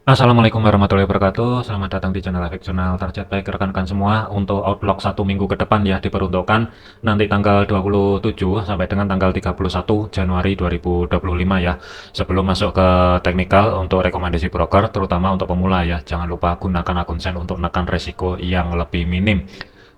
Assalamualaikum warahmatullahi wabarakatuh. Selamat datang di channel Efek Jurnal Target. Baik rekan-rekan semua, untuk outlook 1 minggu ke depan ya diperuntukkan nanti tanggal 27 sampai dengan tanggal 31 Januari 2025 ya. Sebelum masuk ke teknikal untuk rekomendasi broker, terutama untuk pemula ya, jangan lupa gunakan akun Sen untuk menekan resiko yang lebih minim.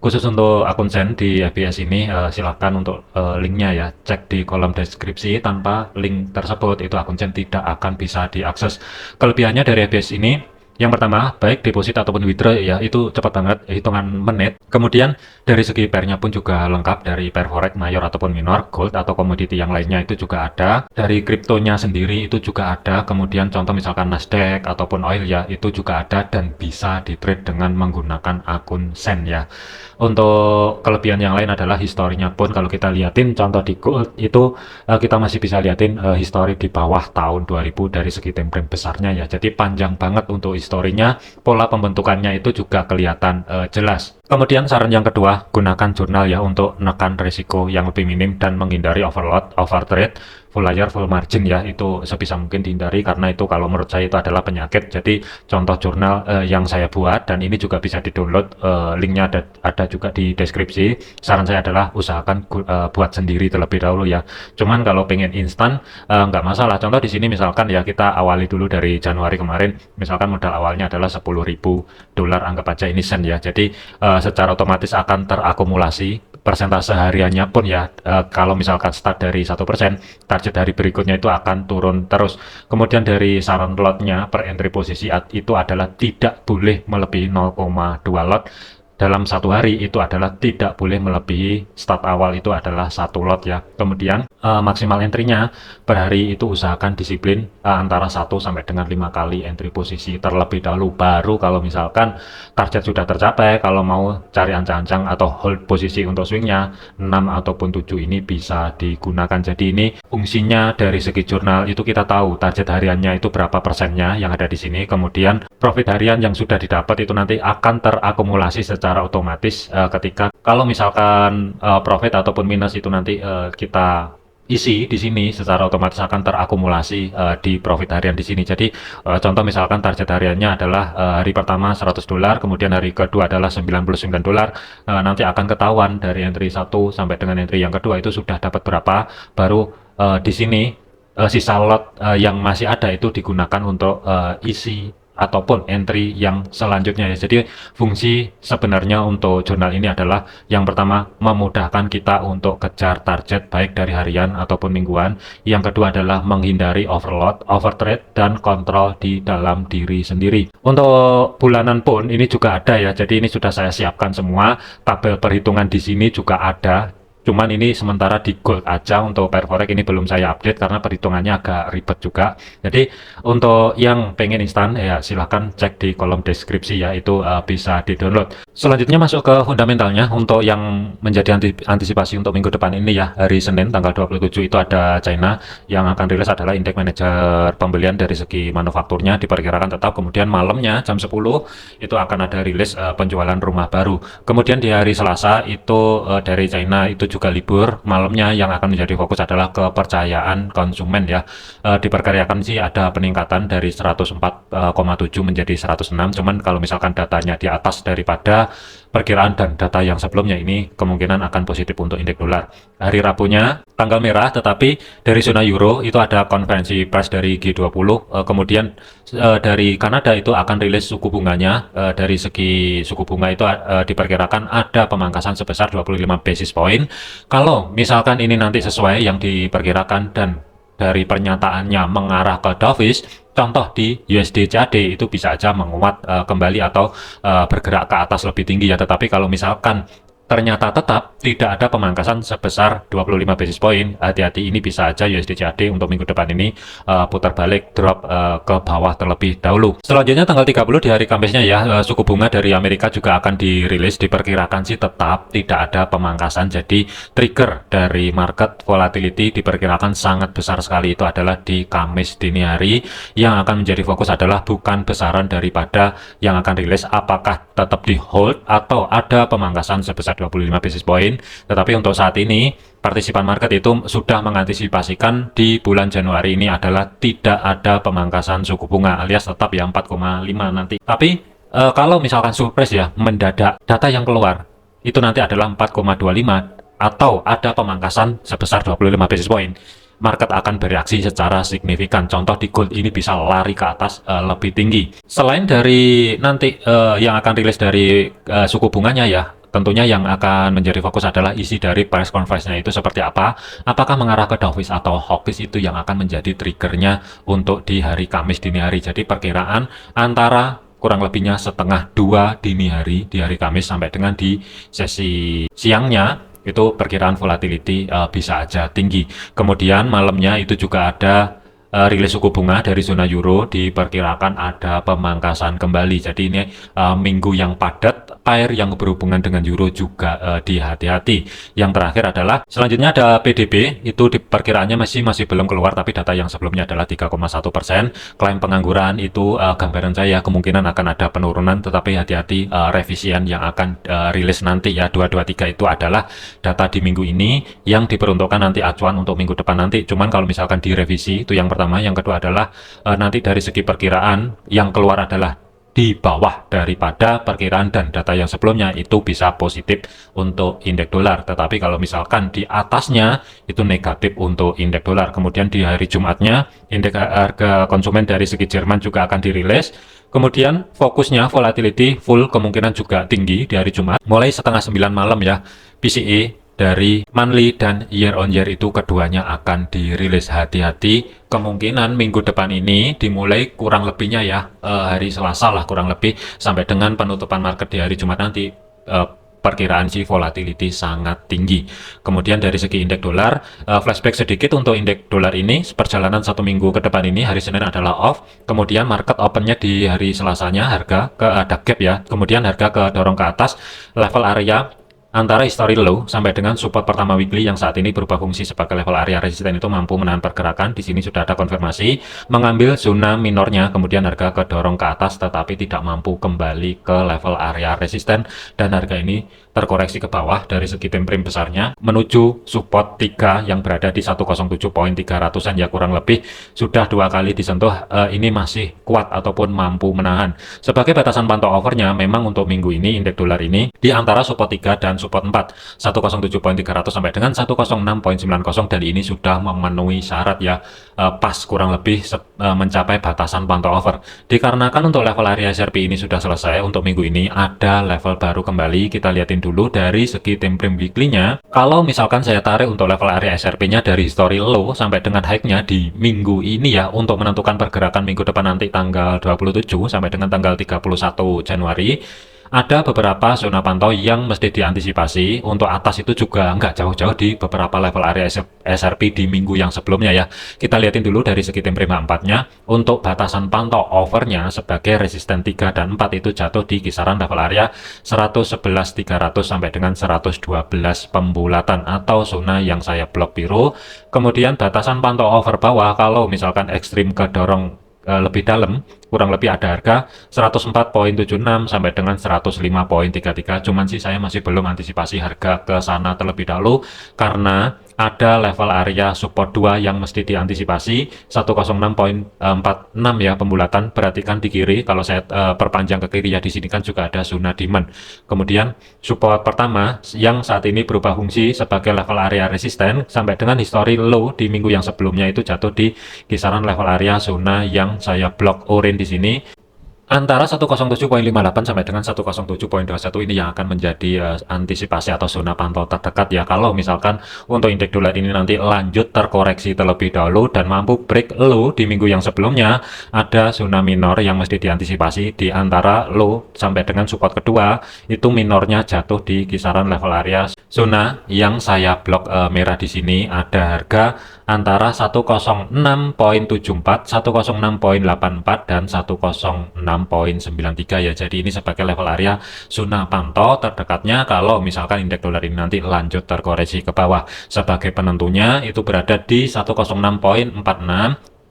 Khusus untuk akun Sen di FBS ini, silahkan untuk linknya ya, cek di kolom deskripsi. Tanpa link tersebut, itu akun Sen tidak akan bisa diakses. Kelebihannya dari FBS ini, yang pertama, baik deposit ataupun withdraw ya, itu cepat banget, hitungan menit. Kemudian dari segi pairnya pun juga lengkap, dari pair forex mayor ataupun minor, gold atau komoditi yang lainnya itu juga ada. Dari kriptonya sendiri itu juga ada. Kemudian contoh misalkan Nasdaq ataupun oil ya, itu juga ada dan bisa di trade dengan menggunakan akun Sen ya. Untuk kelebihan yang lain adalah historinya pun kalau kita liatin contoh di gold itu, kita masih bisa liatin histori di bawah tahun 2000 dari segi time frame besarnya ya. Jadi panjang banget untuk historinya, pola pembentukannya itu juga kelihatan jelas. Kemudian saran yang kedua, gunakan jurnal ya untuk menekan risiko yang lebih minim dan menghindari overload, overtrade, full layar, full margin ya. Itu sebisa mungkin dihindari karena itu kalau menurut saya itu adalah penyakit. Jadi contoh jurnal yang saya buat dan ini juga bisa di-download, linknya ada juga di deskripsi. Saran saya adalah usahakan buat sendiri terlebih dahulu ya. Cuman kalau pengen instan nggak masalah. Contoh di sini misalkan ya kita awali dulu dari Januari kemarin, misalkan modal awalnya adalah 10.000 dolar, anggap aja ini sen ya. Jadi secara otomatis akan terakumulasi persentase hariannya pun ya. Kalau misalkan start dari 1%, target hari berikutnya itu akan turun terus. Kemudian dari saran lotnya per entry posisi itu adalah tidak boleh melebihi 0,2 lot dalam satu hari, itu adalah tidak boleh melebihi start awal itu adalah satu lot ya. Kemudian maksimal entry-nya per hari itu usahakan disiplin antara 1 sampai dengan 5 kali entry posisi terlebih dahulu, baru kalau misalkan target sudah tercapai, kalau mau cari ancang-ancang atau hold posisi untuk swingnya 6 ataupun 7 ini bisa digunakan. Jadi ini fungsinya dari segi jurnal itu kita tahu target hariannya itu berapa persennya yang ada di sini. Kemudian profit harian yang sudah didapat itu nanti akan terakumulasi secara otomatis ketika kalau misalkan profit ataupun minus itu nanti kita isi di sini, secara otomatis akan terakumulasi di profit harian di sini. Jadi contoh misalkan target hariannya adalah hari pertama 100 dolar, kemudian hari kedua adalah 99 dolar, nanti akan ketahuan dari entry 1 sampai dengan entry yang kedua itu sudah dapat berapa, baru di sini sisa lot yang masih ada itu digunakan untuk isi ataupun entry yang selanjutnya ya. Jadi fungsi sebenarnya untuk jurnal ini adalah yang pertama memudahkan kita untuk kejar target baik dari harian ataupun mingguan. Yang kedua adalah menghindari overload, overtrade, dan kontrol di dalam diri sendiri. Untuk bulanan pun ini juga ada ya. Jadi ini sudah saya siapkan semua, tabel perhitungan di sini juga ada. Cuman ini sementara di gold aja, untuk pair forex ini belum saya update karena perhitungannya agak ribet juga. Jadi untuk yang pengen instan ya silahkan cek di kolom deskripsi ya, itu bisa di download. Selanjutnya masuk ke fundamentalnya. Untuk yang menjadi antisipasi untuk minggu depan ini ya, hari Senin tanggal 27 itu ada China yang akan rilis adalah indeks manajer pembelian dari segi manufakturnya diperkirakan tetap. Kemudian malamnya jam 10 itu akan ada rilis penjualan rumah baru. Kemudian di hari Selasa itu dari China itu juga libur. Malamnya yang akan menjadi fokus adalah kepercayaan konsumen ya. Diperkirakan sih ada peningkatan dari 104,7 menjadi 106. Cuman kalau misalkan datanya di atas daripada perkiraan dan data yang sebelumnya, ini kemungkinan akan positif untuk indeks dolar. Hari Rabunya tanggal merah, tetapi dari zona euro itu ada konferensi pers dari G20. Kemudian dari Kanada itu akan rilis suku bunganya. Dari segi suku bunga itu diperkirakan ada pemangkasan sebesar 25 basis point. Kalau misalkan ini nanti sesuai yang diperkirakan dan dari pernyataannya mengarah ke dovish, contoh di USD CAD itu bisa aja menguat kembali atau bergerak ke atas lebih tinggi ya. Tetapi kalau misalkan ternyata tetap tidak ada pemangkasan sebesar 25 basis point, hati-hati, ini bisa aja USD CAD untuk minggu depan ini putar balik, drop ke bawah terlebih dahulu. Selanjutnya tanggal 30 di hari Kamisnya ya, suku bunga dari Amerika juga akan dirilis. Diperkirakan sih tetap tidak ada pemangkasan. Jadi trigger dari market volatility diperkirakan sangat besar sekali, itu adalah di Kamis dini hari. Yang akan menjadi fokus adalah bukan besaran daripada yang akan rilis, apakah tetap di hold atau ada pemangkasan sebesar 25 basis point. Tetapi untuk saat ini partisipan market itu sudah mengantisipasikan di bulan Januari ini adalah tidak ada pemangkasan suku bunga, alias tetap ya 4,5 nanti. Tapi kalau misalkan surprise ya mendadak data yang keluar itu nanti adalah 4,25 atau ada pemangkasan sebesar 25 basis point, market akan bereaksi secara signifikan. Contoh di gold ini bisa lari ke atas lebih tinggi. Selain dari nanti yang akan rilis dari suku bunganya ya, tentunya yang akan menjadi fokus adalah isi dari press conference-nya itu seperti apa. Apakah mengarah ke dovish atau hawkish, itu yang akan menjadi triggernya untuk di hari Kamis dini hari. Jadi perkiraan antara kurang lebihnya setengah 2 dini hari di hari Kamis sampai dengan di sesi siangnya itu perkiraan volatility bisa aja tinggi. Kemudian malamnya itu juga ada rilis suku bunga dari zona euro, diperkirakan ada pemangkasan kembali. Jadi ini minggu yang padat, pair yang berhubungan dengan euro juga dihati-hati. Yang terakhir adalah selanjutnya ada PDB, itu diperkiraannya masih belum keluar, tapi data yang sebelumnya adalah 3,1%. Klaim pengangguran itu gambaran saya kemungkinan akan ada penurunan, tetapi hati-hati revisian yang akan rilis nanti ya 223 itu adalah data di minggu ini yang diperuntukkan nanti acuan untuk minggu depan nanti. Cuman kalau misalkan direvisi itu yang pertama, yang kedua adalah nanti dari segi perkiraan yang keluar adalah di bawah daripada perkiraan dan data yang sebelumnya, itu bisa positif untuk indeks dolar. Tetapi kalau misalkan di atasnya itu negatif untuk indeks dolar. Kemudian di hari Jumatnya indeks harga konsumen dari segi Jerman juga akan dirilis. Kemudian fokusnya volatility full kemungkinan juga tinggi di hari Jumat mulai setengah 9 malam ya. PCE dari monthly dan year on year itu keduanya akan dirilis. Hati-hati, kemungkinan minggu depan ini dimulai kurang lebihnya ya hari Selasa lah kurang lebih sampai dengan penutupan market di hari Jumat nanti, perkiraan si volatility sangat tinggi. Kemudian dari segi indeks dolar, flashback sedikit untuk indeks dolar ini, perjalanan satu minggu ke depan ini hari Senin adalah off, kemudian market opennya di hari Selasanya harga ke ada gap ya, kemudian harga ke dorong ke atas level area antara history low sampai dengan support pertama weekly yang saat ini berubah fungsi sebagai level area resisten itu mampu menahan pergerakan. Di sini sudah ada konfirmasi mengambil zona minornya, kemudian harga kedorong ke atas tetapi tidak mampu kembali ke level area resisten dan harga ini terkoreksi ke bawah dari segi time frame besarnya menuju support 3 yang berada di 107.300-an ya, kurang lebih sudah 2 kali disentuh. Ini masih kuat ataupun mampu menahan. Sebagai batasan pantau overnya memang untuk minggu ini indeks dolar ini di antara support 3 dan support 4 107.300 sampai dengan 106.90, dan ini sudah memenuhi syarat ya, pas kurang lebih mencapai batasan pantau over. Dikarenakan untuk level area SRP ini sudah selesai, untuk minggu ini ada level baru kembali. Kita lihatin dulu dari segi time frame weekly-nya. Kalau misalkan saya tarik untuk level area SRP-nya dari history low sampai dengan high-nya di minggu ini ya, untuk menentukan pergerakan minggu depan nanti tanggal 27 sampai dengan tanggal 31 Januari, ada beberapa zona pantau yang mesti diantisipasi. Untuk atas itu juga nggak jauh-jauh di beberapa level area SRP di minggu yang sebelumnya ya. Kita lihatin dulu dari segi time frame 4-nya. Untuk batasan pantau overnya sebagai resisten 3 dan 4 itu jatuh di kisaran level area 111.300 sampai dengan 112 pembulatan atau zona yang saya blok biru. Kemudian batasan pantau over bawah kalau misalkan ekstrim kedorong lebih dalam, kurang lebih ada harga 104.76 sampai dengan 105.33. Cuman sih saya masih belum antisipasi harga ke sana terlebih dahulu karena ada level area support 2 yang mesti diantisipasi 106.46 ya pembulatan. Perhatikan di kiri, kalau saya perpanjang ke kiri ya, di sini kan juga ada zona demand. Kemudian support pertama yang saat ini berubah fungsi sebagai level area resisten sampai dengan history low di minggu yang sebelumnya itu jatuh di kisaran level area zona yang saya blok orange di sini. Antara 107.58 sampai dengan 107.21 ini yang akan menjadi antisipasi atau zona pantau terdekat ya. Kalau misalkan untuk indeks dolar ini nanti lanjut terkoreksi terlebih dahulu dan mampu break low di minggu yang sebelumnya, ada zona minor yang mesti diantisipasi di antara low sampai dengan support kedua. Itu minornya jatuh di kisaran level area zona yang saya blok merah di sini. Ada harga antara 106.74, 106.84 dan 106.93 ya. Jadi ini sebagai level area zona pantau terdekatnya kalau misalkan indeks dolar ini nanti lanjut terkoreksi ke bawah. Sebagai penentunya itu berada di 106.46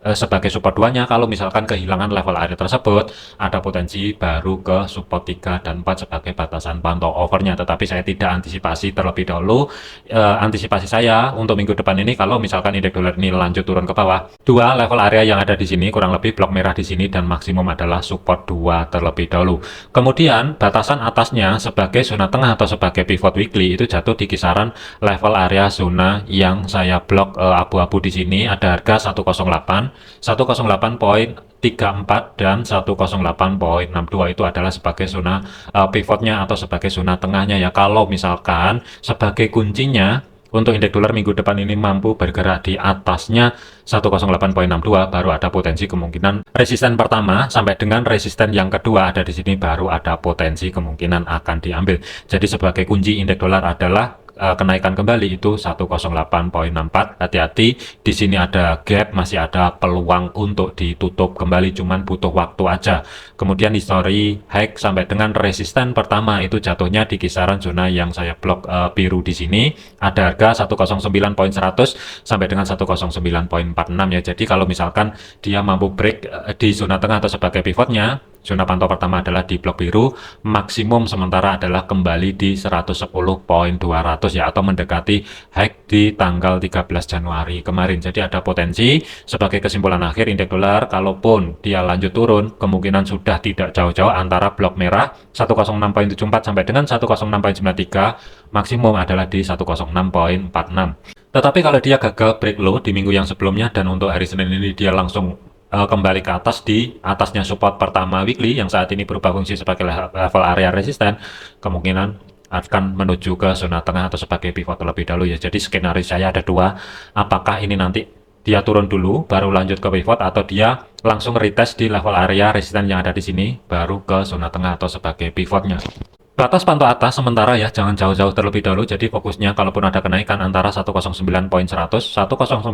sebagai support 2-nya. Kalau misalkan kehilangan level area tersebut, ada potensi baru ke support 3 dan 4 sebagai batasan pantau overnya. Tetapi saya tidak antisipasi terlebih dahulu. Antisipasi saya untuk minggu depan ini, kalau misalkan indeks dolar ini lanjut turun ke bawah, dua level area yang ada di sini, kurang lebih blok merah di sini, dan maksimum adalah support 2 terlebih dahulu. Kemudian batasan atasnya sebagai zona tengah atau sebagai pivot weekly itu jatuh di kisaran level area zona yang saya blok abu-abu di sini. Ada harga 108.34 dan 108.62 itu adalah sebagai zona pivotnya atau sebagai zona tengahnya ya. Kalau misalkan sebagai kuncinya untuk indeks dolar minggu depan ini mampu bergerak di atasnya 108.62, baru ada potensi kemungkinan resisten pertama sampai dengan resisten yang kedua ada di sini, baru ada potensi kemungkinan akan diambil. Jadi sebagai kunci indeks dolar adalah kenaikan kembali itu 108.64. Hati-hati, di sini ada gap, masih ada peluang untuk ditutup kembali, cuman butuh waktu aja. Kemudian history high sampai dengan resisten pertama itu jatuhnya di kisaran zona yang saya blok biru di sini. Ada harga 109.100 sampai dengan 109.46 ya. Jadi kalau misalkan dia mampu break di zona tengah atau sebagai pivotnya, zona pantau pertama adalah di blok biru, maksimum sementara adalah kembali di 110.200 ya, atau mendekati high di tanggal 13 Januari kemarin. Jadi ada potensi sebagai kesimpulan akhir indeks dolar, kalaupun dia lanjut turun, kemungkinan sudah tidak jauh-jauh antara blok merah 106.74 sampai dengan 106.93, maksimum adalah di 106.46. Tetapi kalau dia gagal break low di minggu yang sebelumnya dan untuk hari Senin ini dia langsung kembali ke atas di atasnya support pertama weekly yang saat ini berubah fungsi sebagai level area resisten, kemungkinan akan menuju ke zona tengah atau sebagai pivot terlebih dahulu ya. Jadi skenario saya ada dua, apakah ini nanti dia turun dulu baru lanjut ke pivot, atau dia langsung retest di level area resisten yang ada di sini baru ke zona tengah atau sebagai pivotnya. Batas pantau atas sementara ya, jangan jauh-jauh terlebih dahulu. Jadi fokusnya kalaupun ada kenaikan antara 109.100, 109.46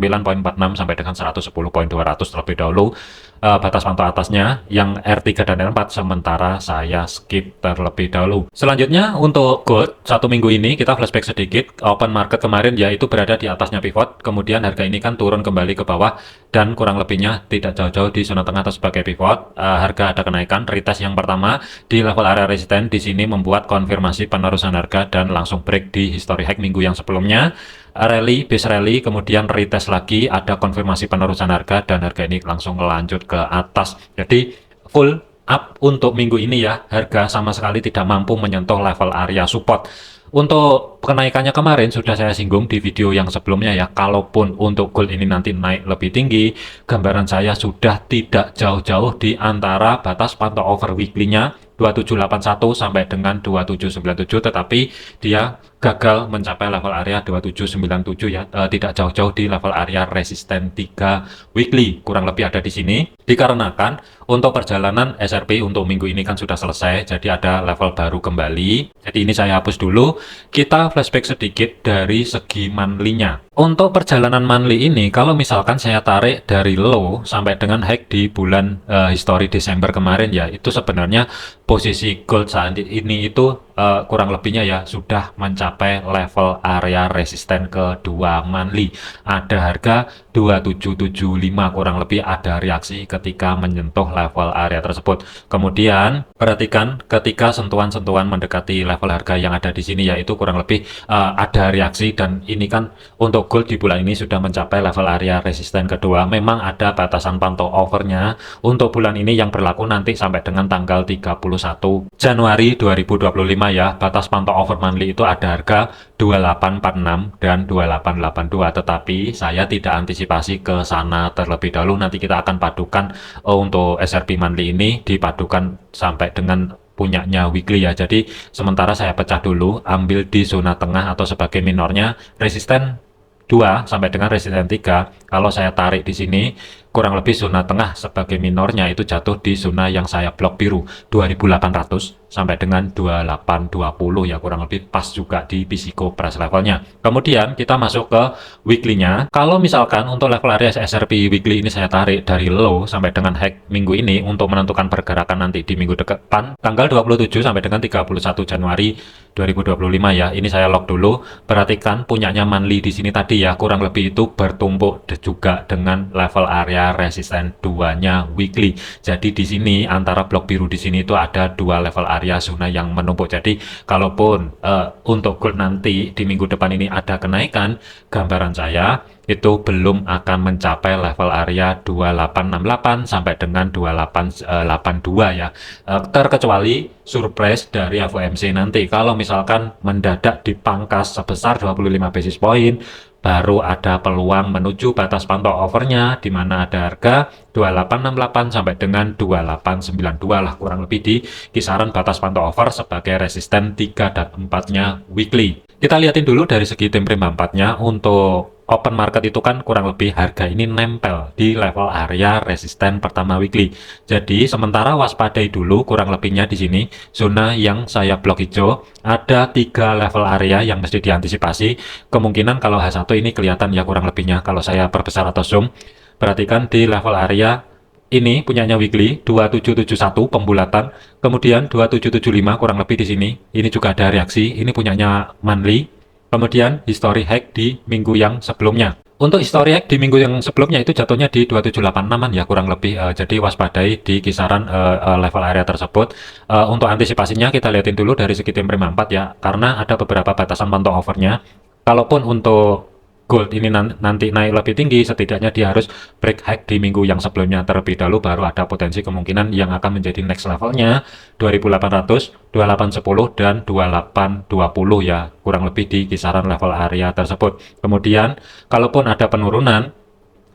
sampai dengan 110.200 terlebih dahulu. Batas pantau atasnya yang R3 dan R4 sementara saya skip terlebih dahulu. Selanjutnya untuk gold, satu minggu ini kita flashback sedikit. Open market kemarin yaitu berada di atasnya pivot, kemudian harga ini kan turun kembali ke bawah dan kurang lebihnya tidak jauh-jauh di zona tengah atau sebagai pivot. Harga ada kenaikan, retest yang pertama di level area resisten di sini membuat konfirmasi penerusan harga dan langsung break di history high minggu yang sebelumnya. Rally, base rally, kemudian retest lagi, ada konfirmasi penerusan harga dan harga ini langsung lanjut ke atas. Jadi full up untuk minggu ini ya, harga sama sekali tidak mampu menyentuh level area support. Untuk kenaikannya kemarin sudah saya singgung di video yang sebelumnya ya, kalaupun untuk gold ini nanti naik lebih tinggi, gambaran saya sudah tidak jauh-jauh di antara batas pantau over weekly-nya 2781 sampai dengan 2797, tetapi dia gagal mencapai level area 2797 ya, tidak jauh-jauh di level area resisten 3 weekly, kurang lebih ada di sini. Dikarenakan untuk perjalanan SRP untuk minggu ini kan sudah selesai, jadi ada level baru kembali. Jadi ini saya hapus dulu. Kita flashback sedikit dari segi monthly-nya. Untuk perjalanan monthly ini, kalau misalkan saya tarik dari low sampai dengan high di bulan history Desember kemarin ya, itu sebenarnya posisi gold saat ini itu kurang lebihnya ya sudah mencapai level area resisten kedua monthly. Ada harga 2775, kurang lebih ada reaksi ketika menyentuh level area tersebut. Kemudian perhatikan ketika sentuhan-sentuhan mendekati level harga yang ada di sini, yaitu kurang lebih ada reaksi, dan ini kan untuk gold di bulan ini sudah mencapai level area resisten kedua. Memang ada batasan pantau overnya untuk bulan ini yang berlaku nanti sampai dengan tanggal 31 Januari 2025 ya. Batas pantau over monthly itu ada harga 2846 dan 2882, tetapi saya tidak antisipasi ke sana terlebih dahulu. Nanti kita akan padukan untuk SRP monthly ini dipadukan sampai dengan punyanya weekly ya. Jadi sementara saya pecah dulu, ambil di zona tengah atau sebagai minornya resisten 2 sampai dengan resisten 3. Kalau saya tarik di sini, kurang lebih zona tengah sebagai minornya itu jatuh di zona yang saya blok biru 2800 sampai dengan 2820 ya, kurang lebih pas juga di Physico price levelnya. Kemudian kita masuk ke weekly-nya. Kalau misalkan untuk level area SRP weekly ini saya tarik dari low sampai dengan high minggu ini untuk menentukan pergerakan nanti di minggu depan tanggal 27 sampai dengan 31 Januari 2025 ya. Ini saya lock dulu. Perhatikan punyanya monthly di sini tadi ya, kurang lebih itu bertumpuk juga dengan level area resisten 2-nya weekly. Jadi di sini antara blok biru di sini itu ada dua level area zona yang menumpuk. Jadi kalaupun untuk gold nanti di minggu depan ini ada kenaikan, gambaran saya itu belum akan mencapai level area 2868 sampai dengan 2882 ya. Terkecuali surprise dari FOMC nanti. Kalau misalkan mendadak dipangkas sebesar 25 basis point, baru ada peluang menuju batas pantau overnya di mana ada harga 2868 sampai dengan 2892 lah, kurang lebih di kisaran batas pantau over sebagai resisten 3 dan 4-nya weekly. Kita lihatin dulu dari segi time frame 4-nya. Untuk open market itu kan kurang lebih harga ini nempel di level area resisten pertama weekly. Jadi sementara waspadai dulu kurang lebihnya di sini zona yang saya blok hijau, ada 3 level area yang mesti diantisipasi. Kemungkinan kalau H1 ini kelihatan ya kurang lebihnya kalau saya perbesar atau zoom. Perhatikan di level area ini punyanya weekly 2771 pembulatan, kemudian 2775 kurang lebih di sini. Ini juga ada reaksi, ini punyanya monthly. Kemudian history hack di minggu yang sebelumnya. Untuk history hack di minggu yang sebelumnya itu jatuhnya di 2786 ya kurang lebih. Jadi waspadai di kisaran level area tersebut. Untuk antisipasinya kita lihatin dulu dari segi time frame 4 ya, karena ada beberapa batasan pantau overnya. Kalaupun untuk gold ini nanti naik lebih tinggi, setidaknya dia harus break high di minggu yang sebelumnya terlebih dahulu, baru ada potensi kemungkinan yang akan menjadi next levelnya 2800, 2810 dan 2820 ya, kurang lebih di kisaran level area tersebut. Kemudian kalaupun ada penurunan,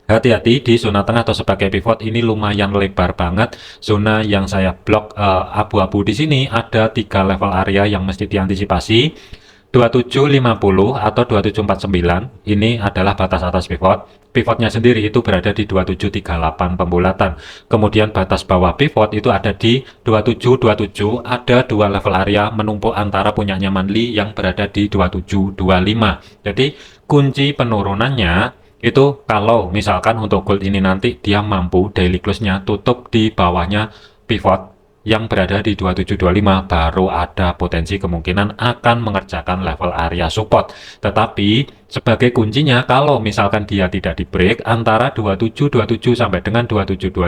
hati-hati di zona tengah atau sebagai pivot ini lumayan lebar banget. Zona yang saya blok abu-abu di sini ada 3 level area yang mesti diantisipasi. 2750 atau 2749 ini adalah batas atas pivot. Pivotnya sendiri itu berada di 2738 pembulatan. Kemudian batas bawah pivot itu ada di 2727. Ada 2 level area menumpuk antara punyanya monthly yang berada di 2725. Jadi kunci penurunannya itu kalau misalkan untuk gold ini nanti dia mampu daily close-nya tutup di bawahnya pivot yang berada di 2725, baru ada potensi kemungkinan akan mengerjakan level area support. Tetapi sebagai kuncinya kalau misalkan dia tidak di break antara 2727 sampai dengan 2725,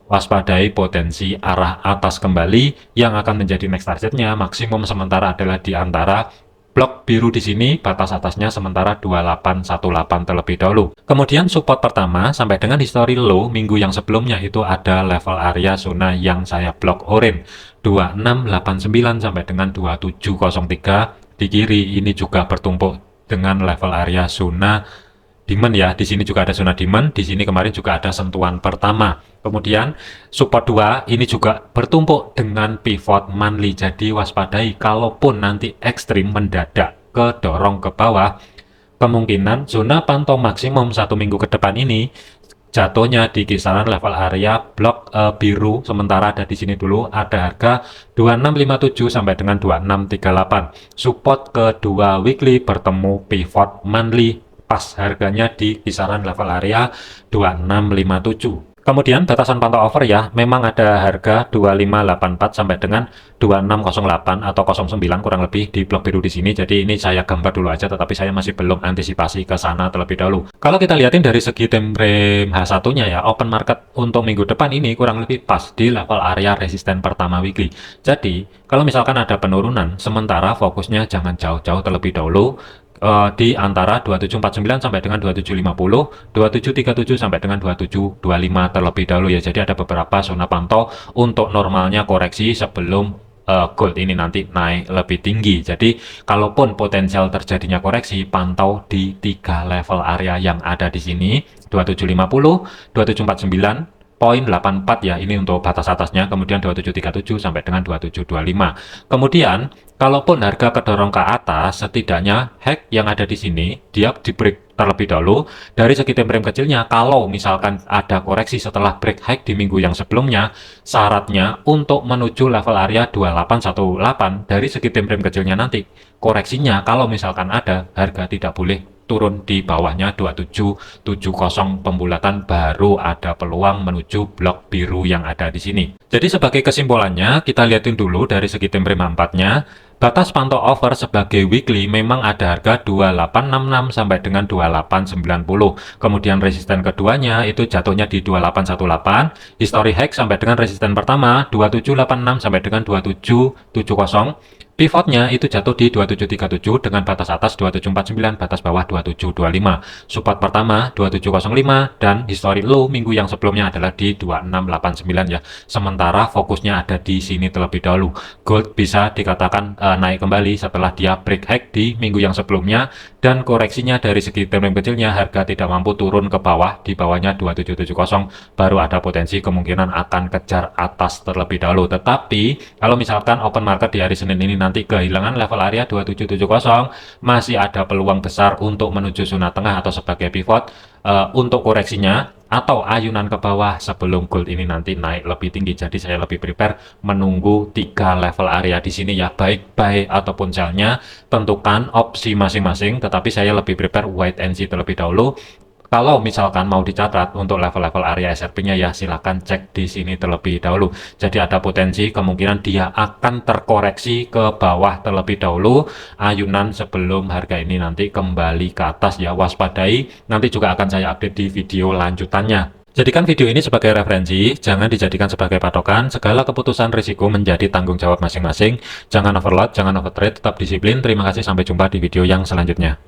waspadai potensi arah atas kembali yang akan menjadi next targetnya. Maksimum sementara adalah di antara blok biru di sini, batas atasnya sementara 2818 terlebih dahulu. Kemudian support pertama sampai dengan history low minggu yang sebelumnya itu ada level area zona yang saya blok orange 2689 sampai dengan 2703. Di kiri ini juga bertumpuk dengan level area zona demand ya. Di sini juga ada zona demand, di sini kemarin juga ada sentuhan pertama. Kemudian support 2 ini juga bertumpuk dengan pivot monthly. Jadi waspadai kalaupun nanti ekstrim mendadak kedorong ke bawah, kemungkinan zona pantau maksimum 1 minggu ke depan ini jatuhnya di kisaran level area blok biru. Sementara ada di sini dulu ada harga 2657 sampai dengan 2638. Support kedua weekly bertemu pivot monthly, pas harganya di kisaran level area 2657. Kemudian batasan pantau over ya, memang ada harga 2584 sampai dengan 2608 atau 09 kurang lebih di blok biru di sini. Jadi ini saya gambar dulu aja, tetapi saya masih belum antisipasi ke sana terlebih dahulu. Kalau kita lihatin dari segi time frame H1-nya ya, open market untuk minggu depan ini kurang lebih pas di level area resisten pertama weekly. Jadi kalau misalkan ada penurunan, sementara fokusnya jangan jauh-jauh terlebih dahulu. Di antara 2749 sampai dengan 2750, 2737 sampai dengan 2725 terlebih dahulu ya. Jadi ada beberapa zona pantau untuk normalnya koreksi sebelum gold ini nanti naik lebih tinggi. Jadi kalaupun potensial terjadinya koreksi, pantau di 3 level area yang ada di sini, 2750, 2749, poin 84 ya, ini untuk batas atasnya. Kemudian 2737 sampai dengan 2725. Kemudian kalaupun harga kedorong ke atas, setidaknya hack yang ada di sini dia di break terlebih dahulu. Dari segi time frame kecilnya, kalau misalkan ada koreksi setelah break high di minggu yang sebelumnya, syaratnya untuk menuju level area 2818 dari segi time frame kecilnya nanti, koreksinya kalau misalkan ada, harga tidak boleh turun di bawahnya 2770 pembulatan, baru ada peluang menuju blok biru yang ada di sini. Jadi sebagai kesimpulannya, kita lihatin dulu dari segi time frame 4-nya. Batas pantau over sebagai weekly memang ada harga 2866 sampai dengan 2890. Kemudian resisten keduanya itu jatuhnya di 2818. History high sampai dengan resisten pertama 2786 sampai dengan 2770. Pivotnya itu jatuh di 2737 dengan batas atas 2749, batas bawah 2725. Support pertama 2705 dan history low minggu yang sebelumnya adalah di 2689 ya. Sementara fokusnya ada di sini terlebih dahulu. Gold bisa dikatakan naik kembali setelah dia break high di minggu yang sebelumnya, dan koreksinya dari segi time frame kecilnya harga tidak mampu turun ke bawah, di bawahnya 2770 baru ada potensi kemungkinan akan kejar atas terlebih dahulu. Tetapi kalau misalkan open market di hari Senin ini nanti kehilangan level area 2770, masih ada peluang besar untuk menuju zona tengah atau sebagai pivot untuk koreksinya atau ayunan ke bawah sebelum gold ini nanti naik lebih tinggi. Jadi saya lebih prepare menunggu 3 level area di sini ya, baik buy ataupun sell-nya tentukan opsi masing-masing, tetapi saya lebih prepare wait and see terlebih dahulu. Kalau misalkan mau dicatat untuk level-level area SRP-nya ya silahkan cek di sini terlebih dahulu. Jadi ada potensi kemungkinan dia akan terkoreksi ke bawah terlebih dahulu ayunan sebelum harga ini nanti kembali ke atas ya, waspadai. Nanti juga akan saya update di video lanjutannya. Jadikan video ini sebagai referensi, jangan dijadikan sebagai patokan. Segala keputusan risiko menjadi tanggung jawab masing-masing. Jangan overload, jangan overtrade, tetap disiplin. Terima kasih, sampai jumpa di video yang selanjutnya.